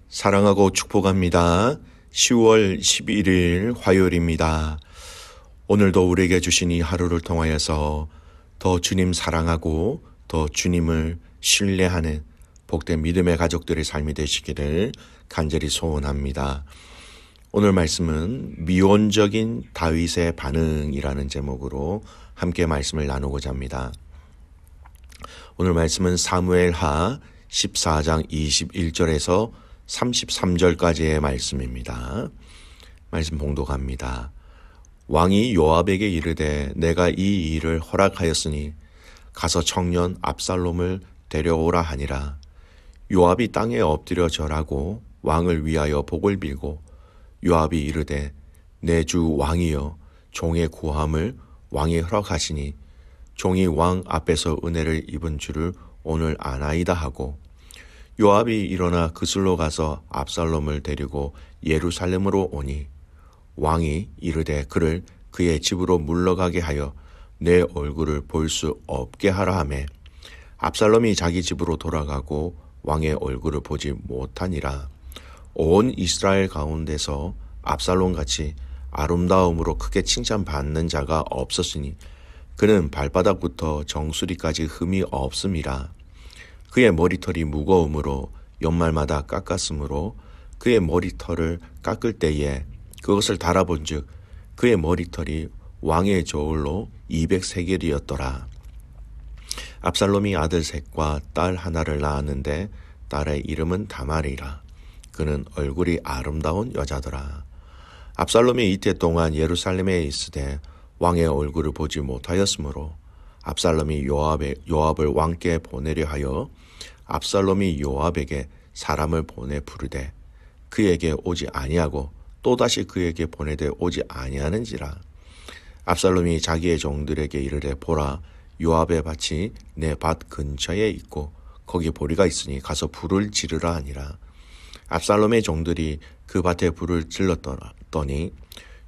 사랑하고 축복합니다. 10월 11일 화요일입니다. 오늘도 우리에게 주신 이 하루를 통하여서 더 주님 사랑하고 더 주님을 신뢰하는 복된 믿음의 가족들의 삶이 되시기를 간절히 소원합니다. 오늘 말씀은 미온적인 다윗의 반응이라는 제목으로 함께 말씀을 나누고자 합니다. 오늘 말씀은 사무엘하 14장 21절에서 33절까지의 말씀입니다. 말씀 봉독합니다. 왕이 요압에게 이르되 내가 이 일을 허락하였으니 가서 청년 압살롬을 데려오라 하니라. 요압이 땅에 엎드려 절하고 왕을 위하여 복을 빌고 요압이 이르되 내 주 왕이여 종의 구함을 왕이 허락하시니 종이 왕 앞에서 은혜를 입은 줄을 오늘 아나이다 하고 요압이 일어나 그슬로 가서 압살롬을 데리고 예루살렘으로 오니 왕이 이르되 그를 그의 집으로 물러가게 하여 내 얼굴을 볼 수 없게 하라 하매 압살롬이 자기 집으로 돌아가고 왕의 얼굴을 보지 못하니라. 온 이스라엘 가운데서 압살롬같이 아름다움으로 크게 칭찬받는 자가 없었으니 그는 발바닥부터 정수리까지 흠이 없음이라. 그의 머리털이 무거움으로 연말마다 깎았으므로 그의 머리털을 깎을 때에 그것을 달아본 즉 그의 머리털이 왕의 저울로 200세겔이었더라. 압살롬이 아들 셋과 딸 하나를 낳았는데 딸의 이름은 다말이라. 그는 얼굴이 아름다운 여자더라. 압살롬이 이때 동안 예루살렘에 있으되 왕의 얼굴을 보지 못하였으므로 압살롬이 요압을 왕께 보내려 하여 압살롬이 요압에게 사람을 보내 부르되 그에게 오지 아니하고 또다시 그에게 보내되 오지 아니하는지라. 압살롬이 자기의 종들에게 이르되 보라 요압의 밭이 내 밭 근처에 있고 거기 보리가 있으니 가서 불을 지르라 하니라. 압살롬의 종들이 그 밭에 불을 질렀더니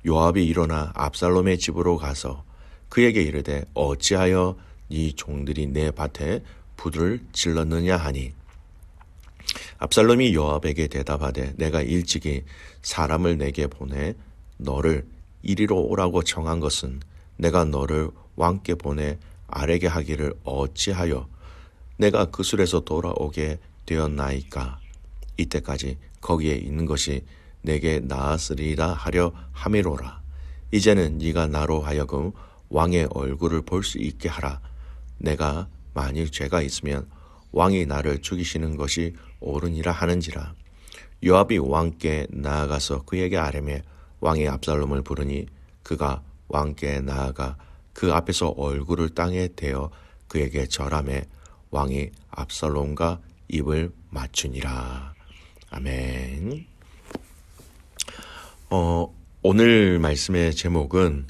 요압이 일어나 압살롬의 집으로 가서 그에게 이르되 어찌하여 네 종들이 내 밭에 불을 질렀느냐 하니 압살롬이 요압에게 대답하되 내가 일찍이 사람을 내게 보내 너를 이리로 오라고 청한 것은 내가 너를 왕께 보내 아뢰게 하기를 어찌하여 내가 그술에서 돌아오게 되었나이까. 이때까지 거기에 있는 것이 내게 나았으리라 하려 함이로라. 이제는 네가 나로 하여금 왕의 얼굴을 볼 수 있게 하라. 내가 만일 죄가 있으면 왕이 나를 죽이시는 것이 옳으니라 하는지라. 요압이 왕께 나아가서 그에게 아뢰매 왕이 압살롬을 부르니 그가 왕께 나아가 그 앞에서 얼굴을 땅에 대어 그에게 절하매 왕이 압살롬과 입을 맞추니라. 아멘. 오늘 말씀의 제목은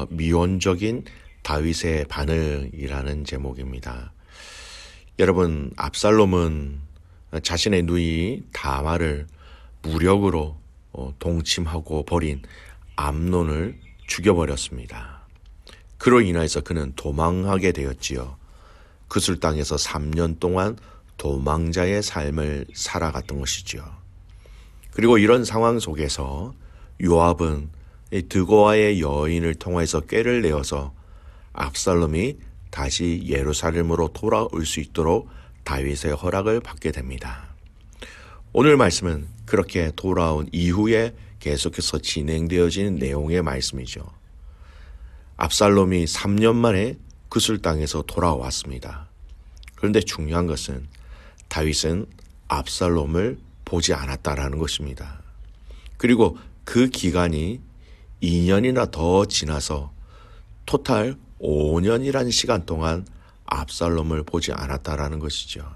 미온적인 다윗의 반응이라는 제목입니다. 여러분, 압살롬은 자신의 누이 다말을 무력으로 동침하고 버린 암논을 죽여버렸습니다. 그로 인하여서 그는 도망하게 되었지요. 그술 땅에서 3년 동안 도망자의 삶을 살아갔던 것이지요. 그리고 이런 상황 속에서 요압은 드고아의 여인을 통해서 꾀를 내어서 압살롬이 다시 예루살렘으로 돌아올 수 있도록 다윗의 허락을 받게 됩니다. 오늘 말씀은 그렇게 돌아온 이후에 계속해서 진행되어지는 내용의 말씀이죠. 압살롬이 3년 만에 그술 땅에서 돌아왔습니다. 그런데 중요한 것은 다윗은 압살롬을 보지 않았다라는 것입니다. 그리고 그 기간이 2년이나 더 지나서 토탈 5년이라는 시간 동안 압살롬을 보지 않았다라는 것이죠.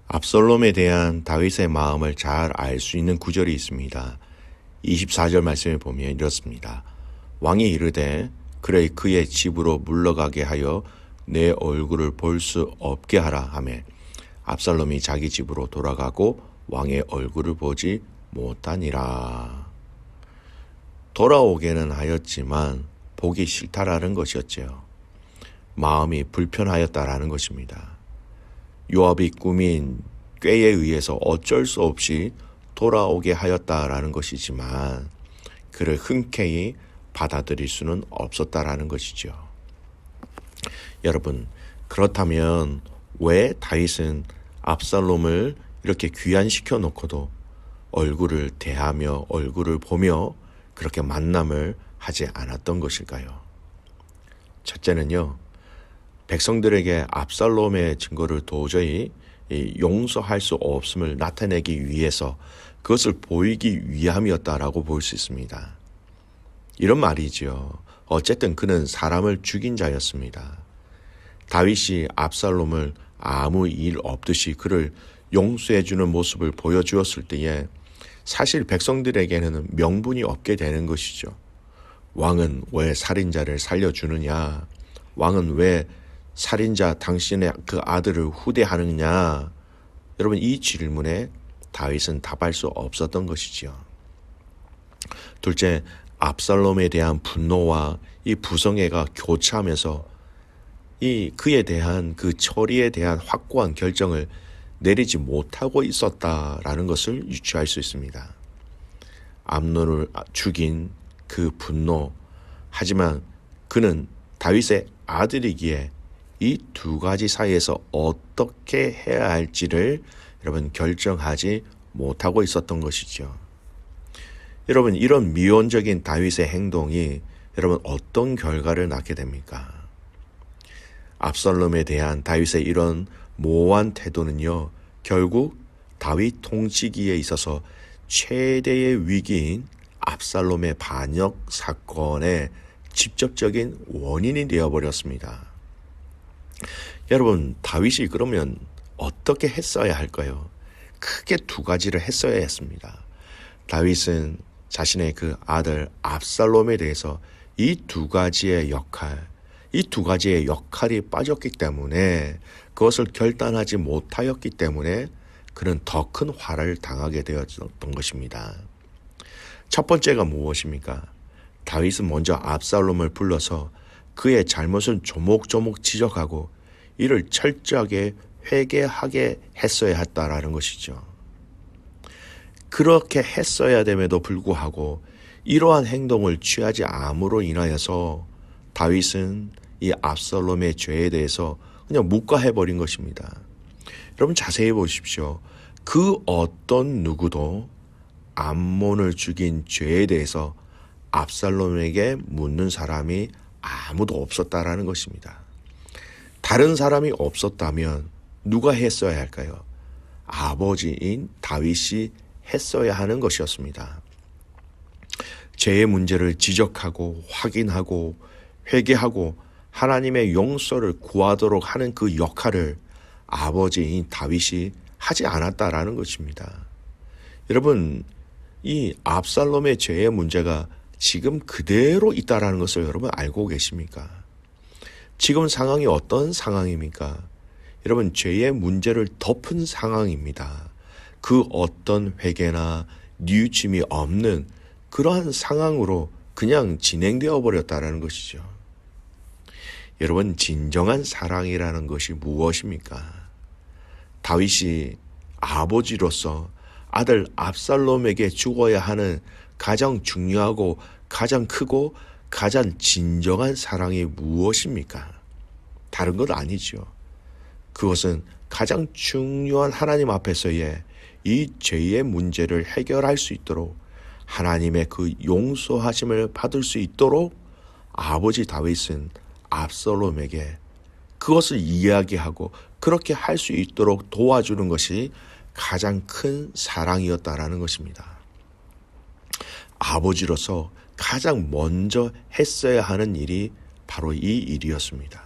압살롬에 대한 다윗의 마음을 잘 알 수 있는 구절이 있습니다. 24절 말씀에 보면 이렇습니다. 왕이 이르되 그래 그의 집으로 물러가게 하여 내 얼굴을 볼 수 없게 하라 하매 압살롬이 자기 집으로 돌아가고 왕의 얼굴을 보지 못하니라. 돌아오게는 하였지만 보기 싫다라는 것이었죠. 마음이 불편하였다라는 것입니다. 요압이 꾸민 꾀에 의해서 어쩔 수 없이 돌아오게 하였다라는 것이지만 그를 흔쾌히 받아들일 수는 없었다라는 것이죠. 여러분, 그렇다면 왜 다윗은 압살롬을 이렇게 귀환시켜 놓고도 얼굴을 대하며 얼굴을 보며 그렇게 만남을 하지 않았던 것일까요? 첫째는요, 백성들에게 압살롬의 증거를 도저히 용서할 수 없음을 나타내기 위해서 그것을 보이기 위함이었다라고 볼 수 있습니다. 이런 말이죠. 어쨌든 그는 사람을 죽인 자였습니다. 다윗이 압살롬을 아무 일 없듯이 그를 용서해주는 모습을 보여주었을 때에 사실 백성들에게는 명분이 없게 되는 것이죠. 왕은 왜 살인자를 살려주느냐? 왕은 왜 살인자 당신의 그 아들을 후대하느냐? 여러분, 이 질문에 다윗은 답할 수 없었던 것이지요. 둘째, 압살롬에 대한 분노와 이 부성애가 교차하면서 이 그에 대한 그 처리에 대한 확고한 결정을 내리지 못하고 있었다라는 것을 유추할 수 있습니다. 암논을 죽인 그 분노, 하지만 그는 다윗의 아들이기에 이 두 가지 사이에서 어떻게 해야 할지를 여러분 결정하지 못하고 있었던 것이죠. 여러분, 이런 미온적인 다윗의 행동이 여러분 어떤 결과를 낳게 됩니까? 압살롬에 대한 다윗의 이런 모호한 태도는요, 결국 다윗 통치기에 있어서 최대의 위기인 압살롬의 반역 사건의 직접적인 원인이 되어버렸습니다. 여러분, 다윗이 그러면 어떻게 했어야 할까요? 크게 두 가지를 했어야 했습니다. 다윗은 자신의 그 아들 압살롬에 대해서 이 두 가지의 역할이 빠졌기 때문에, 그것을 결단하지 못하였기 때문에 그는 더 큰 화를 당하게 되었던 것입니다. 첫 번째가 무엇입니까? 다윗은 먼저 압살롬을 불러서 그의 잘못을 조목조목 지적하고 이를 철저하게 회개하게 했어야 했다라는 것이죠. 그렇게 했어야 됨에도 불구하고 이러한 행동을 취하지 않음으로 인하여서 다윗은 이 압살롬의 죄에 대해서 그냥 묵과해버린 것입니다. 여러분, 자세히 보십시오. 그 어떤 누구도 암몬을 죽인 죄에 대해서 압살롬에게 묻는 사람이 아무도 없었다라는 것입니다. 다른 사람이 없었다면 누가 했어야 할까요? 아버지인 다윗이 했어야 하는 것이었습니다. 죄의 문제를 지적하고 확인하고 회개하고 하나님의 용서를 구하도록 하는 그 역할을 아버지인 다윗이 하지 않았다라는 것입니다. 여러분, 이 압살롬의 죄의 문제가 지금 그대로 있다라는 것을 여러분 알고 계십니까? 지금 상황이 어떤 상황입니까? 여러분, 죄의 문제를 덮은 상황입니다. 그 어떤 회개나 뉘우침이 없는 그러한 상황으로 그냥 진행되어 버렸다라는 것이죠. 여러분, 진정한 사랑이라는 것이 무엇입니까? 다윗이 아버지로서 아들 압살롬에게 죽어야 하는 가장 중요하고 가장 크고 가장 진정한 사랑이 무엇입니까? 다른 것 아니죠. 그것은 가장 중요한 하나님 앞에서의 이 죄의 문제를 해결할 수 있도록, 하나님의 그 용서하심을 받을 수 있도록 아버지 다윗은 압살롬에게 그것을 이야기하고 그렇게 할 수 있도록 도와주는 것이 가장 큰 사랑이었다라는 것입니다. 아버지로서 가장 먼저 했어야 하는 일이 바로 이 일이었습니다.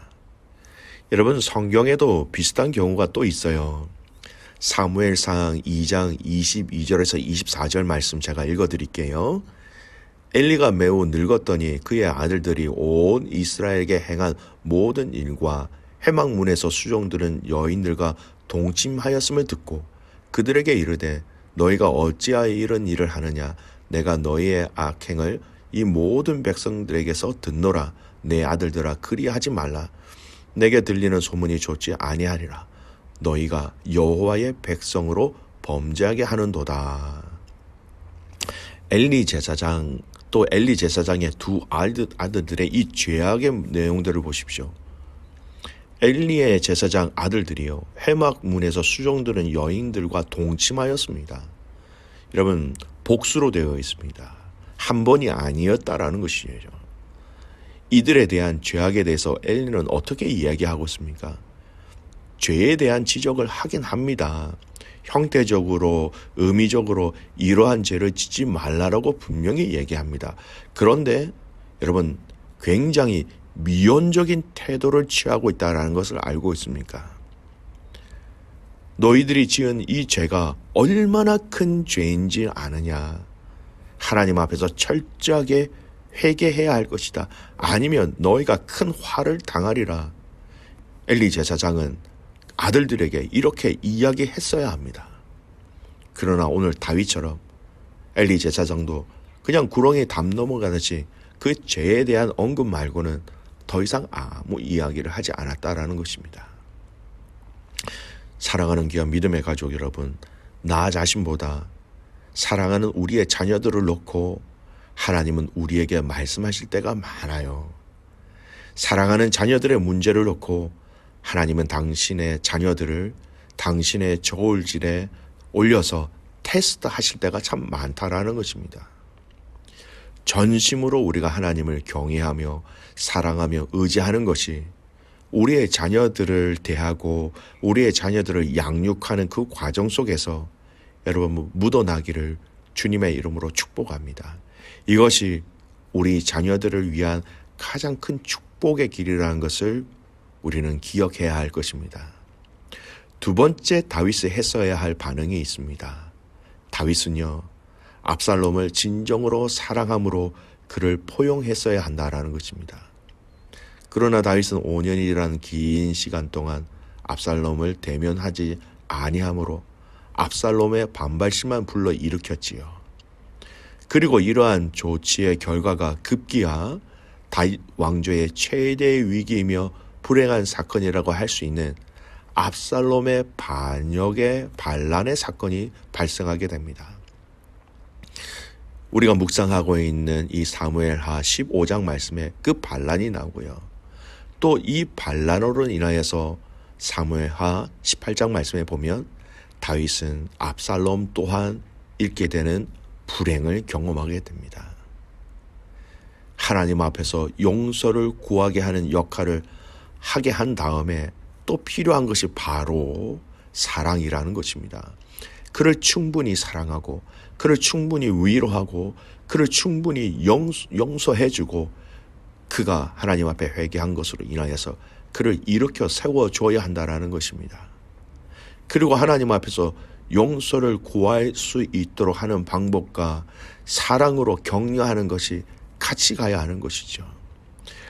여러분, 성경에도 비슷한 경우가 또 있어요. 사무엘상 2장 22절에서 24절 말씀 제가 읽어드릴게요. 엘리가 매우 늙었더니 그의 아들들이 온 이스라엘에게 행한 모든 일과 회막문에서 수종들은 여인들과 동침하였음을 듣고 그들에게 이르되 너희가 어찌하여 이런 일을 하느냐? 내가 너희의 악행을 이 모든 백성들에게서 듣노라. 내 아들들아, 그리하지 말라. 내게 들리는 소문이 좋지 아니하리라. 너희가 여호와의 백성으로 범죄하게 하는도다. 엘리 제사장 또 엘리 제사장의 두 아들들의 이 죄악의 내용들을 보십시오. 엘리의 제사장 아들들이요, 회막문에서 수종드는 여인들과 동침하였습니다. 여러분, 복수로 되어 있습니다. 한 번이 아니었다라는 것이죠. 이들에 대한 죄악에 대해서 엘리는 어떻게 이야기하고 있습니까? 죄에 대한 지적을 하긴 합니다. 형태적으로, 의미적으로 이러한 죄를 짓지 말라라고 분명히 얘기합니다. 그런데 여러분, 굉장히 미온적인 태도를 취하고 있다는 것을 알고 있습니까? 너희들이 지은 이 죄가 얼마나 큰 죄인지 아느냐? 하나님 앞에서 철저하게 회개해야 할 것이다. 아니면 너희가 큰 화를 당하리라. 엘리 제사장은 아들들에게 이렇게 이야기했어야 합니다. 그러나 오늘 다윗처럼 엘리 제사장도 그냥 구렁이에 담 넘어가듯이 그 죄에 대한 언급 말고는 더 이상 아무 이야기를 하지 않았다라는 것입니다. 사랑하는 귀한 믿음의 가족 여러분, 나 자신보다 사랑하는 우리의 자녀들을 놓고 하나님은 우리에게 말씀하실 때가 많아요. 사랑하는 자녀들의 문제를 놓고 하나님은 당신의 자녀들을 당신의 저울질에 올려서 테스트 하실 때가 참 많다라는 것입니다. 전심으로 우리가 하나님을 경외하며 사랑하며 의지하는 것이 우리의 자녀들을 대하고 우리의 자녀들을 양육하는 그 과정 속에서 여러분 묻어나기를 주님의 이름으로 축복합니다. 이것이 우리 자녀들을 위한 가장 큰 축복의 길이라는 것을 우리는 기억해야 할 것입니다. 두 번째 다윗이 했어야 할 반응이 있습니다. 다윗은요, 압살롬을 진정으로 사랑함으로 그를 포용했어야 한다라는 것입니다. 그러나 다윗은 5년이라는 긴 시간 동안 압살롬을 대면하지 아니함으로 압살롬의 반발심만 불러일으켰지요. 그리고 이러한 조치의 결과가 급기야 다윗 왕조의 최대의 위기이며 불행한 사건이라고 할 수 있는 압살롬의 반역의 반란의 사건이 발생하게 됩니다. 우리가 묵상하고 있는 이 사무엘하 15장 말씀에 그 반란이 나오고요. 또 이 반란으로 인하여서 사무엘하 18장 말씀에 보면 다윗은 압살롬 또한 잃게 되는 불행을 경험하게 됩니다. 하나님 앞에서 용서를 구하게 하는 역할을 하게 한 다음에 또 필요한 것이 바로 사랑이라는 것입니다. 그를 충분히 사랑하고 그를 충분히 위로하고 그를 충분히 용서해주고 그가 하나님 앞에 회개한 것으로 인하여서 그를 일으켜 세워줘야 한다는 것입니다. 그리고 하나님 앞에서 용서를 구할 수 있도록 하는 방법과 사랑으로 격려하는 것이 같이 가야 하는 것이죠.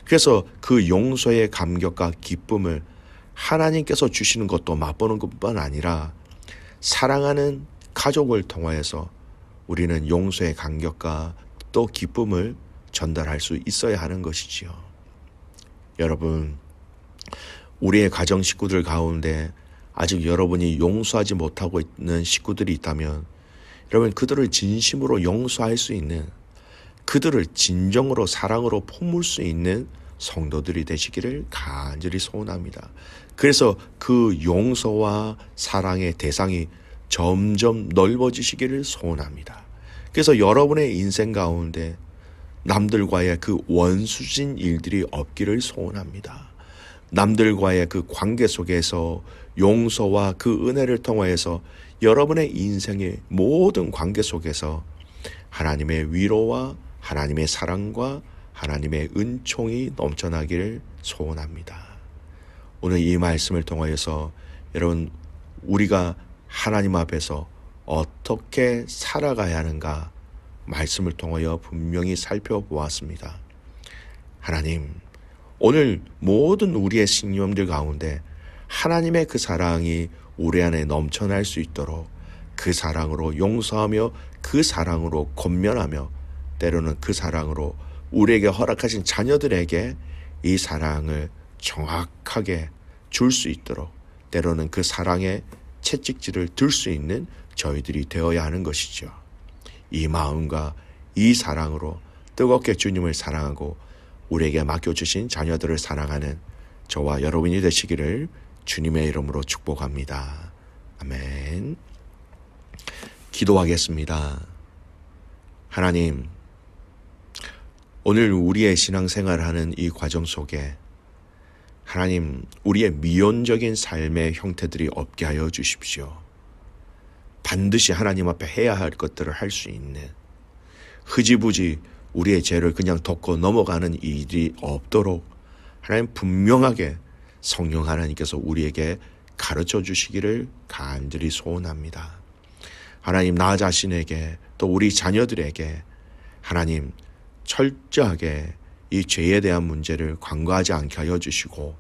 그래서 그 용서의 감격과 기쁨을 하나님께서 주시는 것도 맛보는 것뿐만 아니라 사랑하는 가족을 통하여서 우리는 용서의 감격과 또 기쁨을 전달할 수 있어야 하는 것이지요. 여러분, 우리의 가정 식구들 가운데 아직 여러분이 용서하지 못하고 있는 식구들이 있다면 여러분 그들을 진심으로 용서할 수 있는, 그들을 진정으로 사랑으로 품을 수 있는 성도들이 되시기를 간절히 소원합니다. 그래서 그 용서와 사랑의 대상이 점점 넓어지시기를 소원합니다. 그래서 여러분의 인생 가운데 남들과의 그 원수진 일들이 없기를 소원합니다. 남들과의 그 관계 속에서 용서와 그 은혜를 통하여서 여러분의 인생의 모든 관계 속에서 하나님의 위로와 하나님의 사랑과 하나님의 은총이 넘쳐나기를 소원합니다. 오늘 이 말씀을 통하여서 여러분 우리가 하나님 앞에서 어떻게 살아가야 하는가 말씀을 통하여 분명히 살펴보았습니다. 하나님, 오늘 모든 우리의 신념들 가운데 하나님의 그 사랑이 우리 안에 넘쳐날 수 있도록 그 사랑으로 용서하며 그 사랑으로 권면하며 때로는 그 사랑으로 우리에게 허락하신 자녀들에게 이 사랑을 정확하게 줄 수 있도록 때로는 그 사랑의 채찍질을 들 수 있는 저희들이 되어야 하는 것이죠. 이 마음과 이 사랑으로 뜨겁게 주님을 사랑하고 우리에게 맡겨주신 자녀들을 사랑하는 저와 여러분이 되시기를 주님의 이름으로 축복합니다. 아멘. 기도하겠습니다. 하나님, 오늘 우리의 신앙생활을 하는 이 과정 속에 하나님, 우리의 미온적인 삶의 형태들이 없게 하여 주십시오. 반드시 하나님 앞에 해야 할 것들을 할 수 있는, 흐지부지 우리의 죄를 그냥 덮고 넘어가는 일이 없도록 하나님 분명하게 성령 하나님께서 우리에게 가르쳐 주시기를 간절히 소원합니다. 하나님, 나 자신에게 또 우리 자녀들에게 하나님 철저하게 이 죄에 대한 문제를 간과하지 않게 하여 주시고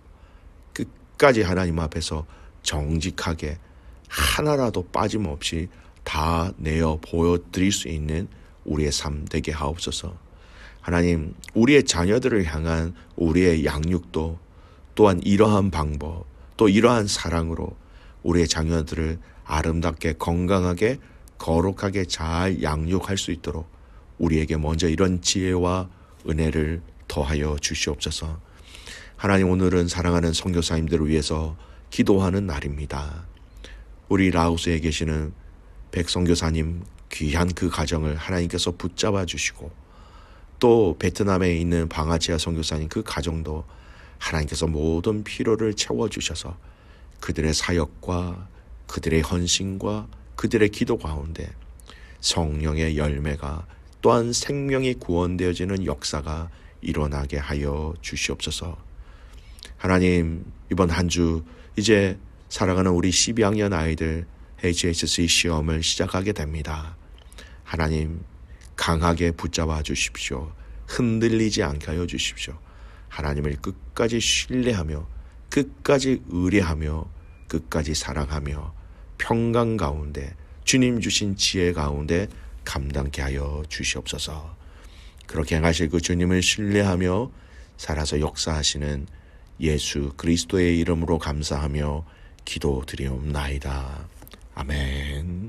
끝까지 하나님 앞에서 정직하게 하나라도 빠짐없이 다 내어 보여드릴 수 있는 우리의 삶 되게 하옵소서. 하나님, 우리의 자녀들을 향한 우리의 양육도 또한 이러한 방법, 또 이러한 사랑으로 우리의 자녀들을 아름답게 건강하게 거룩하게 잘 양육할 수 있도록 우리에게 먼저 이런 지혜와 은혜를 더하여 주시옵소서. 하나님, 오늘은 사랑하는 선교사님들을 위해서 기도하는 날입니다. 우리 라오스에 계시는 백선교사님 귀한 그 가정을 하나님께서 붙잡아 주시고 또 베트남에 있는 방아치아 선교사님 그 가정도 하나님께서 모든 필요를 채워주셔서 그들의 사역과 그들의 헌신과 그들의 기도 가운데 성령의 열매가 또한 생명이 구원되어지는 역사가 일어나게 하여 주시옵소서. 하나님, 이번 한 주 이제 살아가는 우리 12학년 아이들 HSC 시험을 시작하게 됩니다. 하나님, 강하게 붙잡아 주십시오. 흔들리지 않게 하여 주십시오. 하나님을 끝까지 신뢰하며 끝까지 의뢰하며 끝까지 사랑하며 평강 가운데 주님 주신 지혜 가운데 감당케 하여 주시옵소서. 그렇게 행하실 그 주님을 신뢰하며 살아서 역사하시는 예수 그리스도의 이름으로 감사하며 기도드리옵나이다. 아멘.